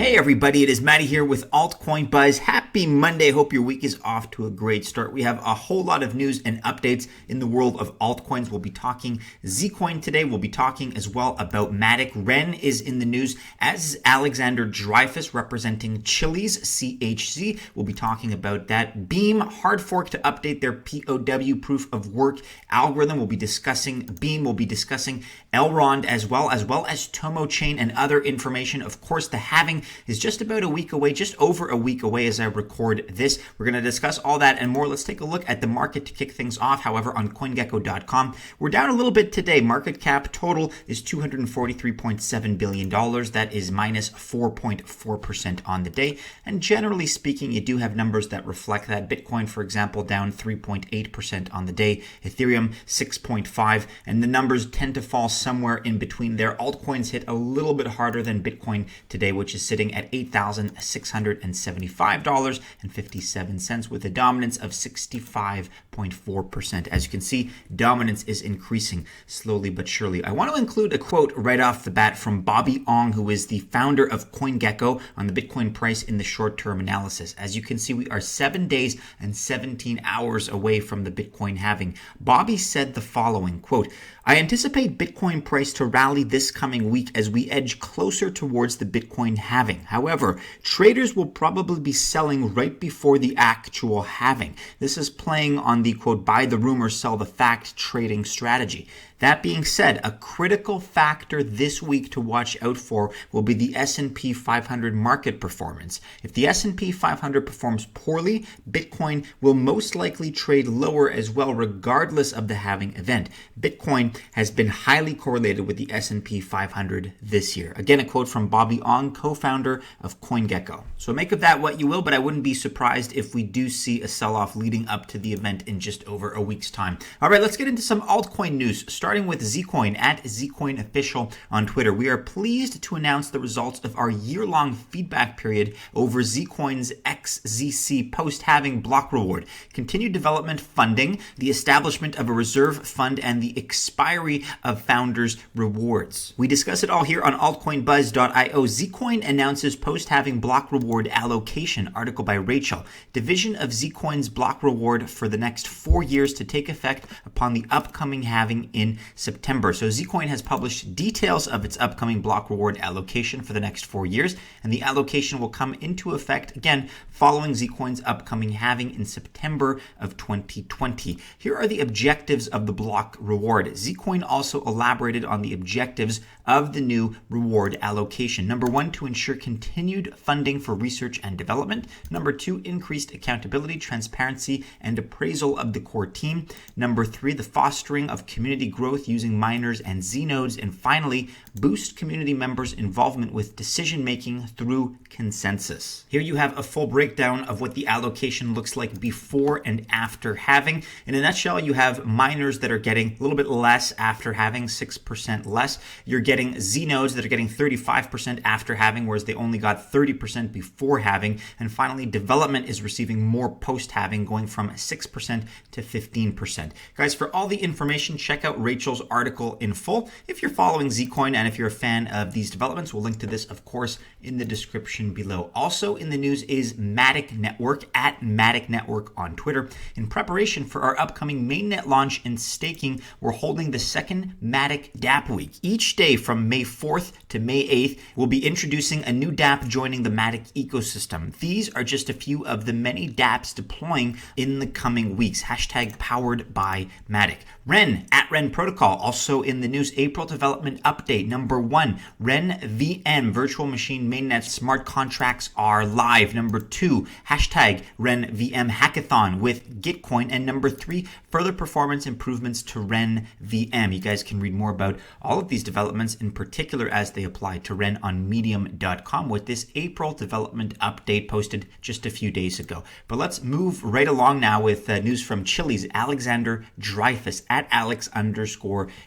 Hey everybody, it is Matty here with Altcoin Buzz. Happy Monday. Hope your week is off to a great start. We have a whole lot of news and updates in the world of altcoins. We'll be talking Zcoin today. We'll be talking as well about Matic. REN is in the news, as is Alexander Dreyfus representing Chiliz CHZ. We'll be talking about that. Beam hard fork to update their POW proof of work algorithm. We'll be discussing Beam. We'll be discussing Elrond as well as Tomochain and other information. Of course, the halving is just about a week away, just over a week away as I record this. We're going to discuss all that and more. Let's take a look at the market to kick things off. However, on CoinGecko.com, we're down a little bit today. Market cap total is $243.7 billion. That is minus 4.4% on the day. And generally speaking, you do have numbers that reflect that. Bitcoin, for example, down 3.8% on the day. Ethereum, 6.5%. And the numbers tend to fall somewhere in between there. Altcoins hit a little bit harder than Bitcoin today, which is sitting at $8,675.57 with a dominance of 65.4%. As you can see, dominance is increasing slowly but surely. I want to include a quote right off the bat from Bobby Ong, who is the founder of CoinGecko, on the Bitcoin price in the short-term analysis. As you can see, we are 7 days and 17 hours away from the Bitcoin halving. Bobby said the following, quote, "I anticipate Bitcoin price to rally this coming week as we edge closer towards the Bitcoin halving. However, traders will probably be selling right before the actual halving." This is playing on the, quote, "buy the rumor, sell the fact" trading strategy. That being said, a critical factor this week to watch out for will be the S&P 500 market performance. If the S&P 500 performs poorly, Bitcoin will most likely trade lower as well, regardless of the halving event. Bitcoin has been highly correlated with the S&P 500 this year. Again, a quote from Bobby Ong, co-founder of CoinGecko. So make of that what you will, but I wouldn't be surprised if we do see a sell-off leading up to the event in just over a week's time. All right, let's get into some altcoin news. Starting with Zcoin at Zcoin Official on Twitter. We are pleased to announce the results of our year-long feedback period over Zcoin's XZC post-halving block reward, continued development funding, the establishment of a reserve fund, and the expiry of founders' rewards. We discuss it all here on altcoinbuzz.io. Zcoin announces post-halving block reward allocation. Article by Rachel. Division of Zcoin's block reward for the next 4 years to take effect upon the upcoming halving in September. So Zcoin has published details of its upcoming block reward allocation for the next 4 years, and the allocation will come into effect again following Zcoin's upcoming halving in September of 2020. Here are the objectives of the block reward. Zcoin also elaborated on the objectives of the new reward allocation. Number 1, to ensure continued funding for research and development. Number 2, increased accountability, transparency, and appraisal of the core team. Number 3, the fostering of community growth using miners and Z-nodes. And finally, boost community members' involvement with decision-making through consensus. Here you have a full breakdown of what the allocation looks like before and after halving. In a nutshell, you have miners that are getting a little bit less after halving, 6% less. You're getting Z-nodes that are getting 35% after halving, whereas they only got 30% before halving. And finally, development is receiving more post-halving, going from 6% to 15%. Guys, for all the information, check out Rachel's article in full. If you're following Zcoin and if you're a fan of these developments, we'll link to this, of course, in the description below. Also in the news is Matic Network at Matic Network on Twitter. In preparation for our upcoming mainnet launch and staking, we're holding the second Matic DApp week. Each day from May 4th to May 8th, we'll be introducing a new DApp joining the Matic ecosystem. These are just a few of the many DApps deploying in the coming weeks. Hashtag powered by Matic. REN at REN Protocol, also in the news. April development update. Number 1, REN VM, virtual machine mainnet smart contracts are live. Number 2, hashtag REN VM hackathon with Gitcoin. And number 3, further performance improvements to REN VM. You guys can read more about all of these developments, in particular as they apply to REN on medium.com, with this April development update posted just a few days ago. But let's move right along now with news from Chiliz Alexander Dreyfus at Alex_.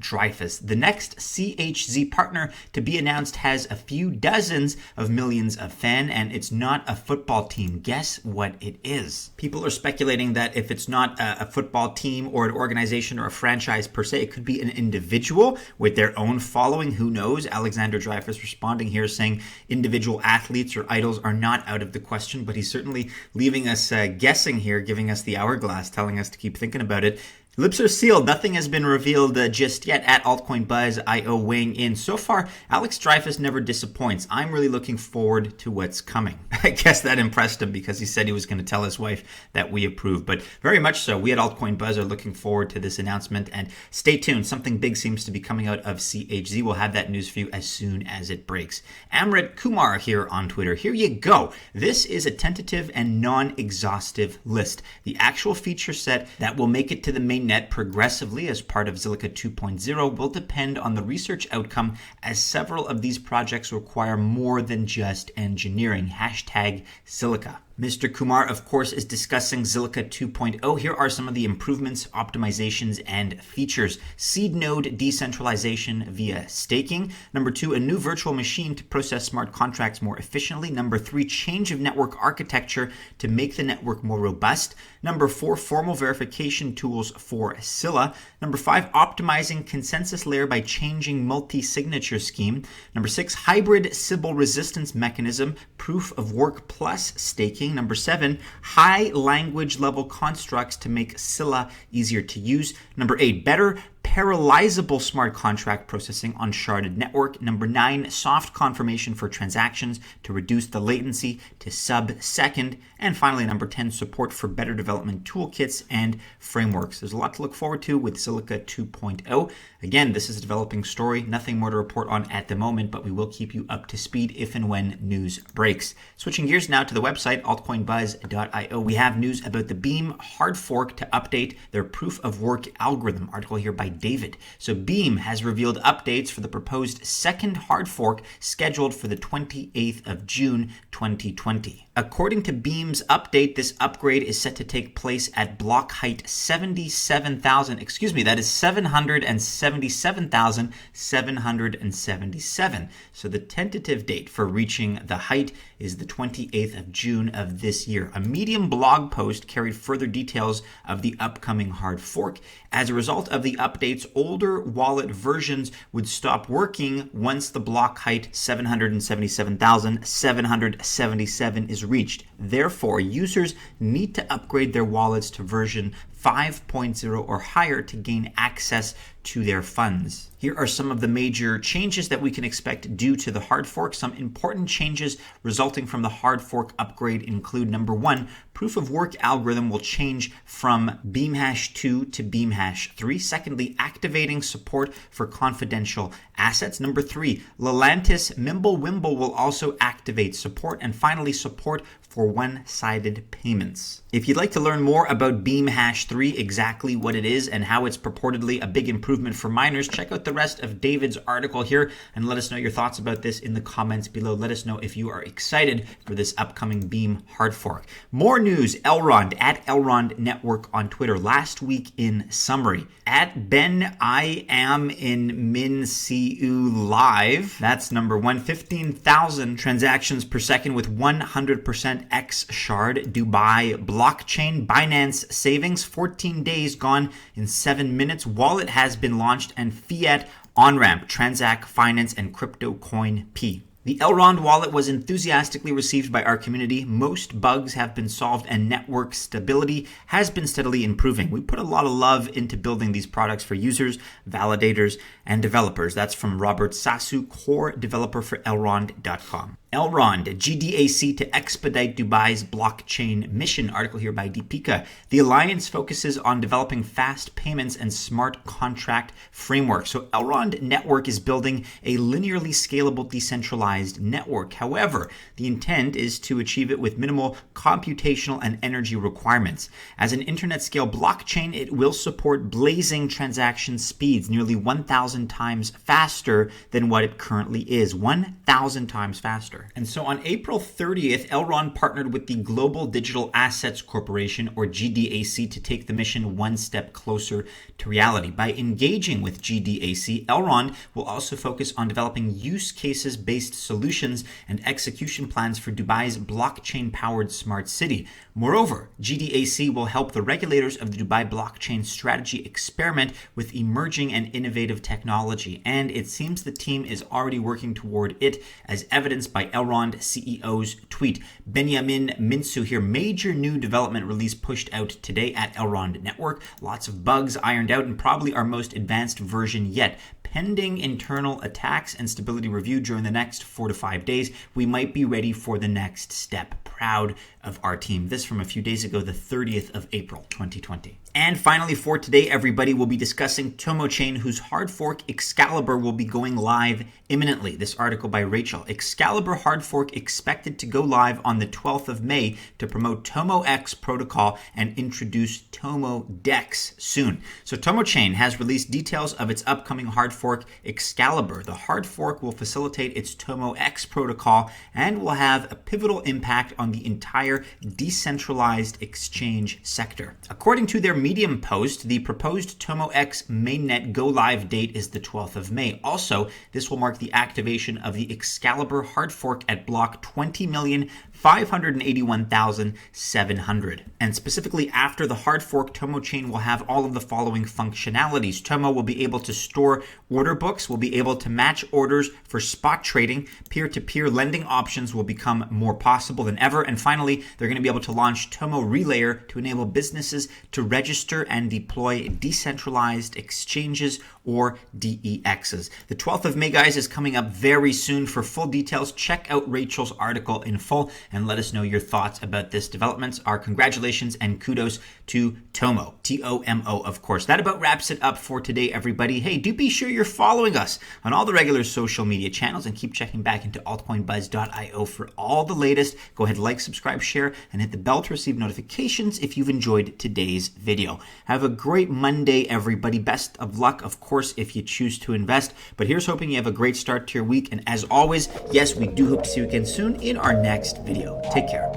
Dreyfus. The next CHZ partner to be announced has a few dozens of millions of fans, and it's not a football team. Guess what it is? People are speculating that if it's not a football team or an organization or a franchise per se, it could be an individual with their own following. Who knows? Alexander Dreyfus responding here saying individual athletes or idols are not out of the question, but he's certainly leaving us guessing here, giving us the hourglass, telling us to keep thinking about it. Lips are sealed. Nothing has been revealed just yet at Altcoin Buzz IO weighing in. So far, Alex Dreyfus never disappoints. I'm really looking forward to what's coming. I guess that impressed him because he said he was going to tell his wife that we approve. But very much so, we at Altcoin Buzz are looking forward to this announcement. And stay tuned. Something big seems to be coming out of CHZ. We'll have that news for you as soon as it breaks. Amrit Kumar here on Twitter. Here you go. This is a tentative and non-exhaustive list. The actual feature set that will make it to the mainnet progressively as part of Zilliqa 2.0 will depend on the research outcome, as several of these projects require more than just engineering. Hashtag Zilliqa. Mr. Kumar, of course, is discussing Zilliqa 2.0. Here are some of the improvements, optimizations, and features. Seed node decentralization via staking. Number 2, a new virtual machine to process smart contracts more efficiently. Number 3, change of network architecture to make the network more robust. Number 4, formal verification tools for Scylla. Number 5, optimizing consensus layer by changing multi-signature scheme. Number 6, hybrid Sybil resistance mechanism, proof of work plus staking. Number 7, high language level constructs to make Scylla easier to use. Number 8, better parallelizable smart contract processing on sharded network. Number 9, soft confirmation for transactions to reduce the latency to sub-second. And finally, number 10, support for better development toolkits and frameworks. There's a lot to look forward to with Zilliqa 2.0. Again, this is a developing story. Nothing more to report on at the moment, but we will keep you up to speed if and when news breaks. Switching gears now to the website, altcoinbuzz.io. We have news about the Beam hard fork to update their proof of work algorithm. Article here by David. So Beam has revealed updates for the proposed second hard fork scheduled for the 28th of June 2020. According to Beam's update, this upgrade is set to take place at block height 777,777,777. So the tentative date for reaching the height is the 28th of June of this year. A Medium blog post carried further details of the upcoming hard fork. As a result of the updates, older wallet versions would stop working once the block height 777,777 is reached. Therefore, users need to upgrade their wallets to version 5.0 or higher to gain access to their funds. Here are some of the major changes that we can expect due to the hard fork. Some important changes resulting from the hard fork upgrade include: number 1, proof of work algorithm will change from Beamhash 2 to Beamhash 3. Secondly, activating support for confidential assets. Number 3, Lelantis Mimblewimble will also activate support. And finally, support for one-sided payments. If you'd like to learn more about Beamhash 3, exactly what it is and how it's purportedly a big improvement for miners, check out the rest of David's article here and let us know your thoughts about this in the comments below. Let us know if you are excited for this upcoming Beam hard fork. More news: Elrond at Elrond Network on Twitter. Last week in summary, at Ben I am in Min CU Live. That's number 1, 15,000 transactions per second with 100% X shard Dubai blockchain. Binance savings 14 days gone in 7 minutes. Wallet has been launched and fiat on-ramp, Transact Finance and Crypto Coin P. The Elrond wallet was enthusiastically received by our community. Most bugs have been solved and network stability has been steadily improving. We put a lot of love into building these products for users, validators, and developers. That's from Robert Sasu, core developer for Elrond.com. Elrond, GDAC to expedite Dubai's blockchain mission. Article here by Deepika. The alliance focuses on developing fast payments and smart contract frameworks. So Elrond Network is building a linearly scalable decentralized network. However, the intent is to achieve it with minimal computational and energy requirements. As an internet scale blockchain, it will support blazing transaction speeds, nearly 1,000 times faster than what it currently is. 1,000 times faster. Chapter. And so on April 30th, Elrond partnered with the Global Digital Assets Corporation, or GDAC, to take the mission one step closer to reality. By engaging with GDAC, Elrond will also focus on developing use cases-based solutions and execution plans for Dubai's blockchain-powered smart city. Moreover, GDAC will help the regulators of the Dubai blockchain strategy experiment with emerging and innovative technology, and it seems the team is already working toward it, as evidenced by Elrond CEO's tweet. Benjamin Minsu here, major new development release pushed out today at Elrond Network. Lots of bugs ironed out and probably our most advanced version yet. Pending internal attacks and stability review during the next 4 to 5 days, we might be ready for the next step. Proud of our team. This from a few days ago, the 30th of April, 2020. And finally, for today, everybody, will be discussing Tomochain, whose hard fork Excalibur will be going live imminently. This article by Rachel. Excalibur hard fork expected to go live on the 12th of May to promote TOMO X protocol and introduce TOMO DEX soon. So Tomochain has released details of its upcoming hard fork Excalibur. The hard fork will facilitate its TOMO X protocol and will have a pivotal impact on the entire decentralized exchange sector. According to their Medium post, the proposed TOMO X mainnet go-live date is the 12th of May. Also, this will mark the activation of the Excalibur hard fork at block 20,581,700. And specifically after the hard fork, Tomochain will have all of the following functionalities. Tomo will be able to store order books, will be able to match orders for spot trading, peer-to-peer lending options will become more possible than ever, and finally, they're going to be able to launch Tomo Relayer to enable businesses to register and deploy decentralized exchanges, or DEXs. The 12th of May, guys, is coming up very soon. For full details, check out Rachel's article in full and let us know your thoughts about this development. Our congratulations and kudos to Tomo, T-O-M-O, of course. That about wraps it up for today, everybody. Hey, do be sure you're following us on all the regular social media channels and keep checking back into altcoinbuzz.io for all the latest. Go ahead, like, subscribe, share, and hit the bell to receive notifications if you've enjoyed today's video. Have a great Monday, everybody. Best of luck, of course, if you choose to invest. But here's hoping you have a great start to your week. And as always, yes, we do hope to see you again soon in our next video. Take care.